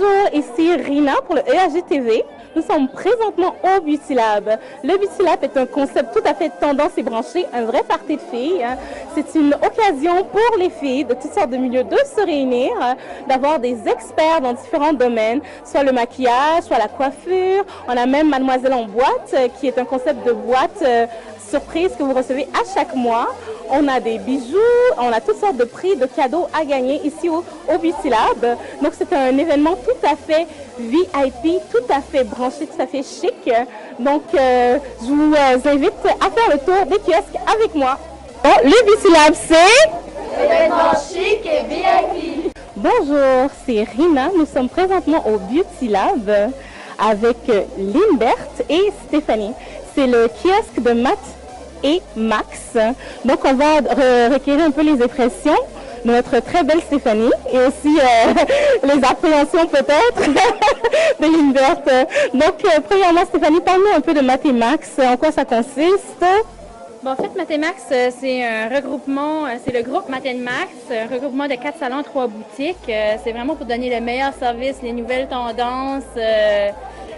Bonjour, ici Rina pour le EAG TV. Nous sommes présentement au Beauty Lab. Le Beauty Lab est un concept tout à fait tendance et branché, un vrai party de filles. C'est une occasion pour les filles de toutes sortes de milieux de se réunir, d'avoir des experts dans différents domaines, soit le maquillage, soit la coiffure. On a même Mademoiselle en boîte, qui est un concept de boîte surprise que vous recevez à chaque mois. On a des bijoux, on a toutes sortes de prix, de cadeaux à gagner ici au Beauty Lab. Donc c'est un événement tout à fait VIP, tout à fait branché, tout à fait chic. Donc je vous invite à faire le tour des kiosques avec moi. Bon, le Beauty Lab, c'est événement chic et VIP. Bonjour, c'est Rina. Nous sommes présentement au Beauty Lab avec Lynbert et Stéphanie. C'est le kiosque de Matt et Max. Donc, on va requérir un peu les impressions de notre très belle Stéphanie et aussi les appréhensions peut-être de Lynbert. Donc, premièrement, Stéphanie, parle-nous un peu de Matt et Max. En quoi ça consiste? Bon, en fait, Matt et Max, c'est un regroupement, c'est le groupe Matt et Max, un regroupement de 4 salons, 3 boutiques. C'est vraiment pour donner le meilleur service, les nouvelles tendances,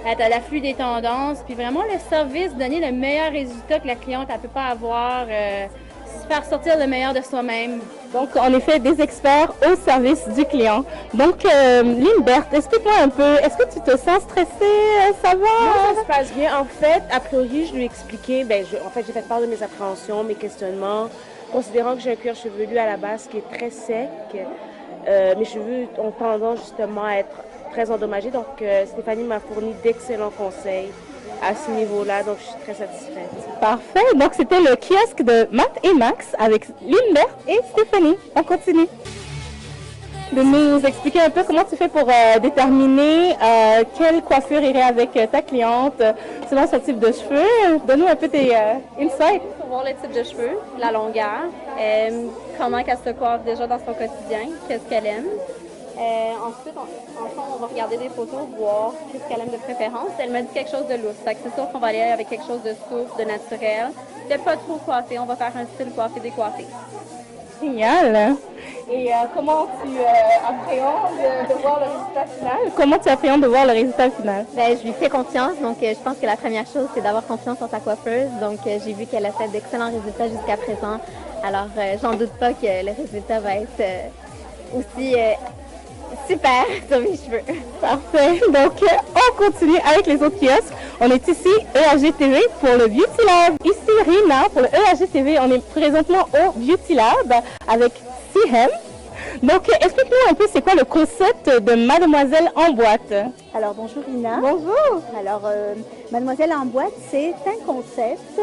être à l'afflux des tendances, puis vraiment le service, donner le meilleur résultat que la cliente ne peut pas avoir, faire sortir le meilleur de soi-même. Donc, en effet, des experts au service du client. Donc, Lynbert, explique-moi un peu, est-ce que tu te sens stressée? Ça va? Non, ça se passe bien. En fait, a priori, je lui ai expliqué, j'ai fait part de mes appréhensions, mes questionnements, considérant que j'ai un cuir chevelu à la base qui est très sec. Mes cheveux ont tendance justement à être très endommagés. Donc, Stéphanie m'a fourni d'excellents conseils à ce niveau-là, donc je suis très satisfaite. Parfait. Donc, c'était le kiosque de Matt et Max avec Lynbert et Stéphanie. On continue. De nous expliquer un peu comment tu fais pour déterminer quelle coiffure irait avec ta cliente selon son type de cheveux. Donne-nous un peu tes insights. Il faut voir le type de cheveux, la longueur, comment elle se coiffe déjà dans son quotidien, qu'est-ce qu'elle aime. Ensuite, on va regarder des photos, voir qu'est-ce qu'elle aime de préférence. Elle m'a dit quelque chose de lousse. C'est sûr qu'on va aller avec quelque chose de souple, de naturel, de pas trop coiffé. On va faire un style coiffé-décoiffé. Génial! Et comment tu appréhendes de voir le résultat final? Comment tu appréhendes de voir le résultat final? Ben, je lui fais confiance, donc je pense que la première chose, c'est d'avoir confiance en sa coiffeuse. Donc, j'ai vu qu'elle a fait d'excellents résultats jusqu'à présent. Alors, j'en doute pas que le résultat va être aussi super sur mes cheveux. Parfait. Donc, on continue avec les autres kiosques. On est ici, EAG TV, pour le Beauty Lab. Ici, Rina, pour le EAG TV. On est présentement au Beauty Lab avec Sihem. Donc, explique-nous un peu, c'est quoi le concept de Mademoiselle en boîte? Alors, bonjour Rina. Bonjour. Alors, Mademoiselle en boîte, c'est un concept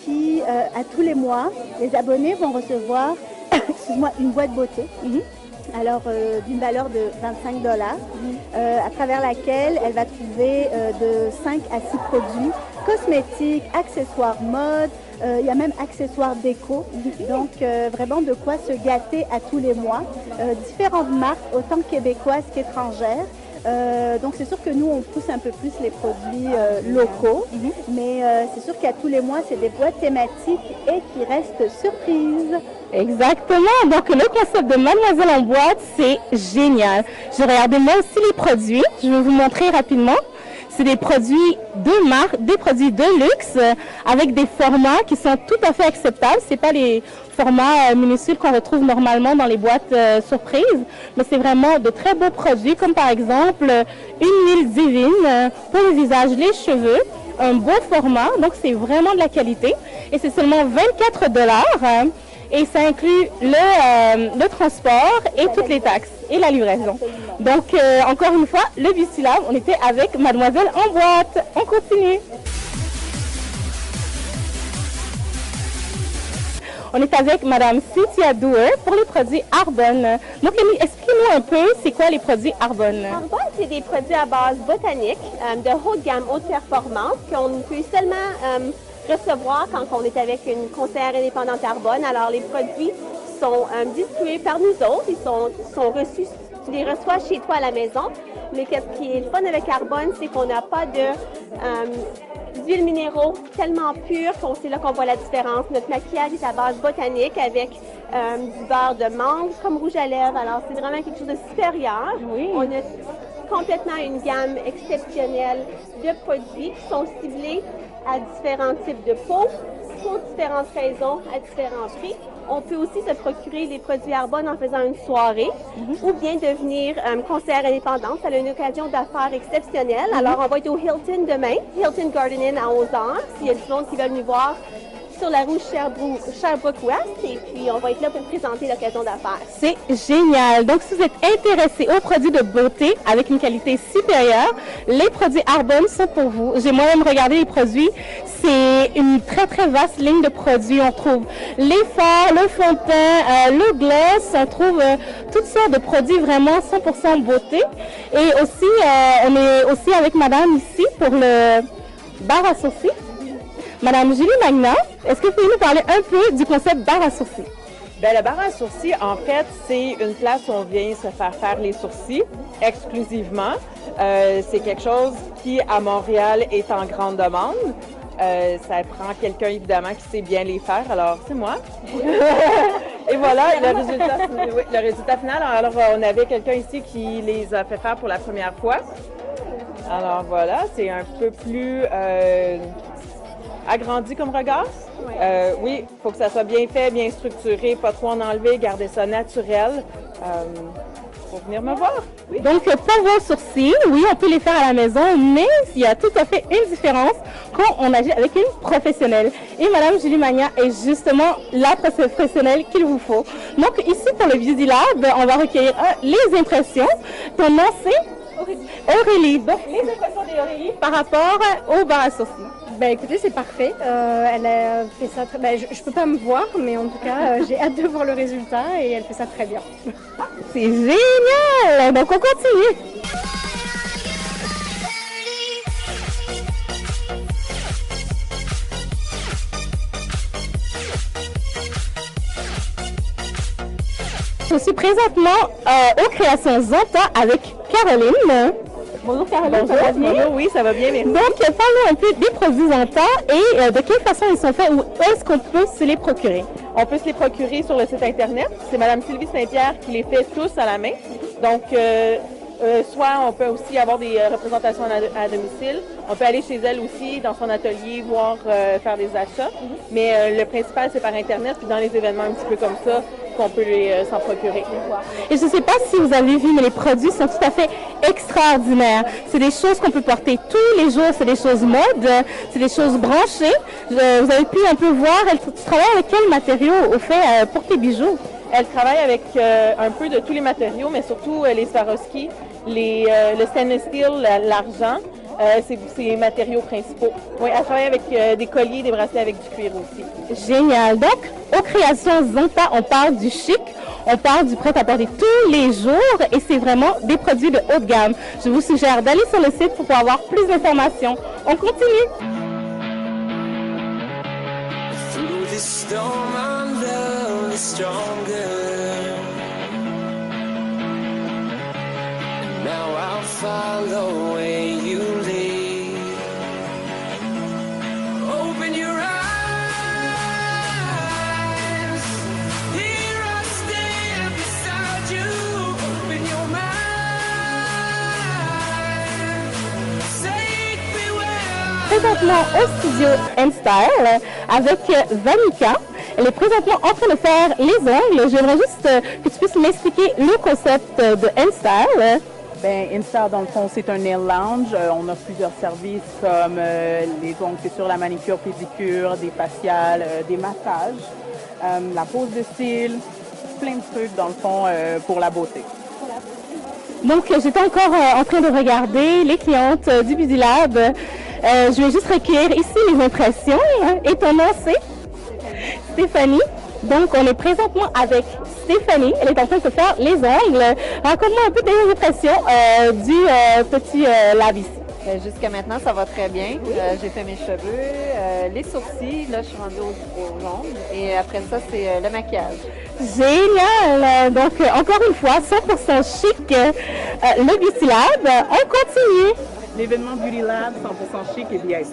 qui, à tous les mois, les abonnés vont recevoir excuse-moi, une boîte beauté. Alors, d'une valeur de 25 $, à travers laquelle elle va trouver de 5 à 6 produits cosmétiques, accessoires mode, il y a même accessoires déco, donc vraiment de quoi se gâter à tous les mois. Différentes marques, autant québécoises qu'étrangères. Donc c'est sûr que nous on pousse un peu plus les produits locaux, mais c'est sûr qu'à tous les mois c'est des boîtes thématiques et qui restent surprises. Exactement. Donc le concept de Mademoiselle en boîte, c'est génial. J'ai regardé moi aussi les produits. Je vais vous montrer rapidement. C'est des produits de marque, des produits de luxe avec des formats qui sont tout à fait acceptables. C'est pas les formats minuscules qu'on retrouve normalement dans les boîtes surprises, mais c'est vraiment de très beaux produits comme par exemple une huile divine pour le visage, les cheveux, un beau format. Donc c'est vraiment de la qualité et c'est seulement 24 $. Et ça inclut le transport et toutes les taxes et la livraison. Donc, encore une fois, le Beauty Lab, on était avec Mademoiselle en boîte. On continue. On est avec Madame Cynthia Douer pour les produits Arbonne. Donc, expliquez-nous un peu, c'est quoi les produits Arbonne? Arbonne, c'est des produits à base botanique, de haute gamme, haute performance, qu'on peut seulement recevoir quand on est avec une conseillère indépendante Arbonne. Alors, les produits sont distribués par nous autres. Ils sont reçus, tu les reçois chez toi à la maison. Mais ce qui est le fun avec Arbonne, c'est qu'on n'a pas d'huiles minéraux tellement pures qu'on sait là qu'on voit la différence. Notre maquillage est à base botanique avec du beurre de mangue comme rouge à lèvres. Alors, c'est vraiment quelque chose de supérieur. Oui. On a complètement une gamme exceptionnelle de produits qui sont ciblés à différents types de peau, pour différentes raisons, à différents prix. On peut aussi se procurer les produits Arbonne en faisant une soirée ou bien devenir conseillère indépendante. Ça a une occasion d'affaires exceptionnelle. Alors, on va être au Hilton demain, Hilton Garden Inn à 11h. S'il y a du monde qui veut nous voir sur la rue Sherbrooke-Ouest, et puis on va être là pour présenter l'occasion d'affaires. C'est génial. Donc, si vous êtes intéressé aux produits de beauté avec une qualité supérieure, les produits Arbonne sont pour vous. J'ai moi-même regardé les produits. C'est une très, très vaste ligne de produits. On trouve les fards, le fond de teint, le gloss. On trouve toutes sortes de produits vraiment 100% beauté. Et aussi, on est aussi avec madame ici pour le bar à sourcils. Madame Julie Magnan, est-ce que vous pouvez nous parler un peu du concept bar à sourcils? Bien, le bar à sourcils, en fait, c'est une place où on vient se faire les sourcils exclusivement. C'est quelque chose qui, à Montréal, est en grande demande. Ça prend quelqu'un, évidemment, qui sait bien les faire. Alors, c'est moi. Et voilà, le résultat final. Alors, on avait quelqu'un ici qui les a fait faire pour la première fois. Alors, voilà, c'est un peu plus agrandi comme regard. Oui, il faut que ça soit bien fait, bien structuré, pas trop en enlever, garder ça naturel. Pour venir me voir. Oui. Donc, pour vos sourcils, oui, on peut les faire à la maison, mais il y a tout à fait une différence quand on agit avec une professionnelle. Et Madame Julie Magnan est justement la professionnelle qu'il vous faut. Donc, ici, pour le Beauty Lab, on va recueillir les impressions. Ton nom, c'est Aurélie. Donc, les impressions d'Aurélie par rapport au bar à sourcils. Ben écoutez, c'est parfait. Elle a fait ça très... Ben, je peux pas me voir, mais en tout cas, j'ai hâte de voir le résultat et elle fait ça très bien. C'est génial! Donc, on continue. Je suis présentement aux créations Zonta avec Caroline. Bonjour Caroline, ça va bien? Bonjour, oui, ça va bien, merci. Donc, parlons un peu des produits Zonta et de quelle façon ils sont faits ou est-ce qu'on peut se les procurer? On peut se les procurer sur le site Internet. C'est Mme Sylvie Saint-Pierre qui les fait tous à la main. Donc, soit on peut aussi avoir des représentations à domicile. On peut aller chez elle aussi, dans son atelier, voir faire des achats. Mais le principal, c'est par Internet, puis dans les événements un petit peu comme ça, qu'on peut s'en procurer. Et je ne sais pas si vous avez vu, mais les produits sont tout à fait extraordinaires. C'est des choses qu'on peut porter tous les jours, c'est des choses mode, c'est des choses branchées. Vous avez pu un peu voir, tu travailles avec quel matériau au fait pour tes bijoux? Elle travaille avec un peu de tous les matériaux, mais surtout les Swarovski, le stainless steel, l'argent. C'est ses matériaux principaux. Oui, elle travaille avec des colliers, des bracelets avec du cuir aussi. Génial. Donc, aux créations Zonta, on parle du chic, on parle du prêt-à-porter tous les jours et c'est vraiment des produits de haut de gamme. Je vous suggère d'aller sur le site pour pouvoir avoir plus d'informations. On continue. Through this storm, our love is stronger. And now I'll follow where you lead. Open your eyes. Here I stand beside you. Open your mind. Take me where Présentement au studio N-Style avec Vanika. Elle est présentement en train de faire les ongles. J'aimerais juste que tu puisses m'expliquer le concept de N-Style. Ben, N-Style, dans le fond, c'est un nail lounge. On a plusieurs services comme les ongles, c'est sur la manicure, pédicure, des faciales, des massages, la pose de cils, plein de trucs, dans le fond, pour la beauté. Donc, j'étais encore en train de regarder les clientes du Beauty Lab. Je vais juste recueillir ici les impressions. Et ton nom, c'est Stéphanie. Donc, on est présentement avec Stéphanie. Elle est en train de se faire les ongles. Raconte-moi un peu tes impressions du petit lab ici. Jusqu'à maintenant, ça va très bien. J'ai fait mes cheveux, les sourcils. Là, je suis rendue aux ongles. Et après ça, c'est le maquillage. Génial! Donc, encore une fois, 100% chic, le Beauty Lab. On continue. L'événement Beauty Lab, 100% chic et VIP.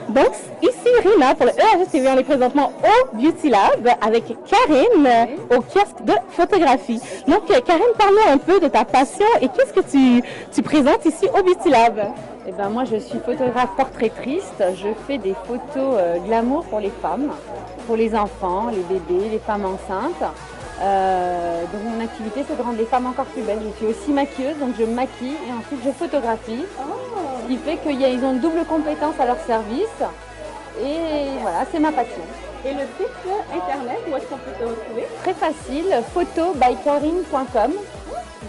Donc, ici, Rina, pour le ERGTV, on est présentement au Beauty Lab avec Karine au kiosque de photographie. Donc, Karine, parle-nous un peu de ta passion et qu'est-ce que tu présentes ici au Beauty Lab? Eh ben, moi, je suis photographe portraitiste. Je fais des photos glamour pour les femmes, pour les enfants, les bébés, les femmes enceintes. Donc, mon activité, c'est de rendre les femmes encore plus belles. Je suis aussi maquilleuse, donc je maquille et ensuite je photographie. Ce qui fait qu'ils ont une double compétence à leur service. Et voilà, c'est ma passion. Et le site internet, où est-ce qu'on peut te retrouver? Très facile, photobykarine.com.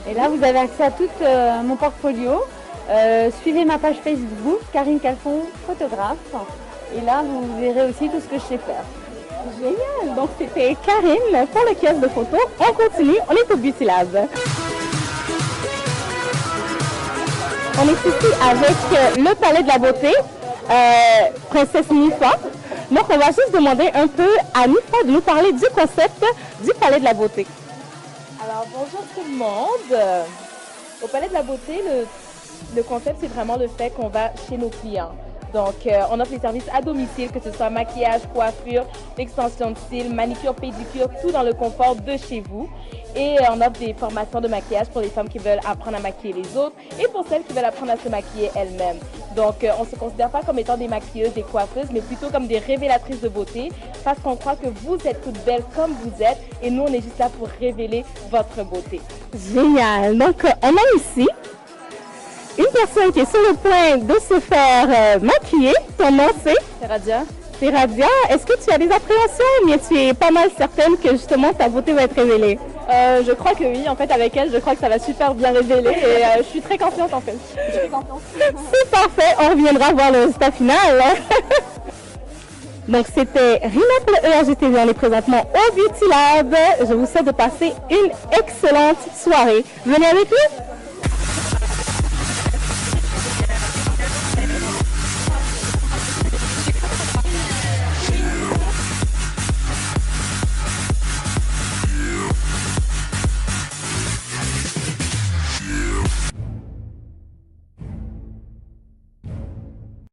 Et là, vous avez accès à tout mon portfolio. Suivez ma page Facebook, Karine Calfon, photographe. Et là, vous verrez aussi tout ce que je sais faire. Génial! Donc, c'était Karine pour le kiosque de photos. On continue, on est au Beauty Lab. On est ici avec le Palais de la Beauté, Princesse Nifa. Donc, on va juste demander un peu à Nifa de nous parler du concept du Palais de la Beauté. Alors, bonjour tout le monde. Au Palais de la Beauté, le concept, c'est vraiment le fait qu'on va chez nos clients. Donc, on offre les services à domicile, que ce soit maquillage, coiffure, extension de cils, manicure, pédicure, tout dans le confort de chez vous. Et on offre des formations de maquillage pour les femmes qui veulent apprendre à maquiller les autres et pour celles qui veulent apprendre à se maquiller elles-mêmes. Donc, on ne se considère pas comme étant des maquilleuses, des coiffeuses, mais plutôt comme des révélatrices de beauté parce qu'on croit que vous êtes toutes belles comme vous êtes et nous, on est juste là pour révéler votre beauté. Génial! Donc, on a ici une personne qui est sur le point de se faire maquiller. Ton nom, c'est? C'est Radia. C'est Radia. Est-ce que tu as des appréhensions ou bien tu es pas mal certaine que justement ta beauté va être révélée? Je crois que oui. En fait, avec elle, je crois que ça va super bien révéler et je suis très confiante en fait. J'ai confiance. C'est parfait. On reviendra voir le résultat final. Donc, c'était Rina pour le ERGTV. On est présentement au Beauty Lab. Je vous souhaite de passer une excellente soirée. Venez avec nous.